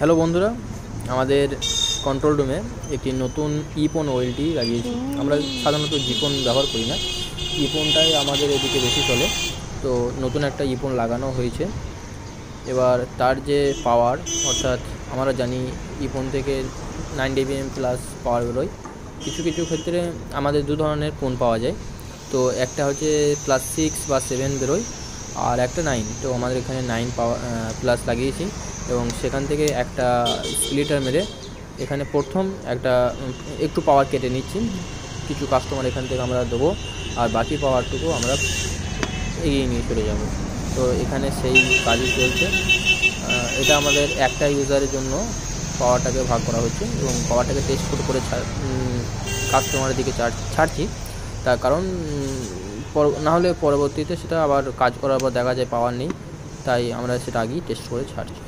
Hello বন্ধুরা, আমাদের control রুমে একটি নতুন ইপন ওয়েলটি লাগিয়েছি। আমরা সাধারণত জিপন ব্যবহার করি না, ইপনটাই আমাদের এদিকে বেশি চলে। তো নতুন একটা ইপন লাগানো হয়েছে। এবার তার যে পাওয়ার, অর্থাৎ আমরা জানি ইপন থেকে 9 dBm প্লাস পাওয়ার বেরোয়। কিছু কিছু ক্ষেত্রে আমাদের দু ধরনের ফোন পাওয়া যায়। তো একটা হচ্ছে +6 বা 7 বেরোয়, আর একটা 9। তো আমাদের এখানে 9 পাওয়ার প্লাস লাগিয়েছি এবং সেখান থেকে একটা স্প্লিটার মেরে এখানে প্রথম একটু পাওয়ার কেটে নিচ্ছি। কিছু কাস্টমার এখান থেকে আমরা দেবো, আর বাকি পাওয়ারটুকু আমরা এগিয়ে নিয়ে চলে যাব। তো এখানে সেই কাজই চলছে। এটা আমাদের একটা ইউজারের জন্য পাওয়ারটাকে ভাগ করা হচ্ছে এবং পাওয়ারটাকে টেস্ট করে কাস্টমারের দিকে ছাড়ছি। তার কারণ না হলে পরবর্তীতে সেটা আবার কাজ করার পর দেখা যায় পাওয়ার নেই, তাই আমরা সেটা আগেই টেস্ট করে ছাড়ছি।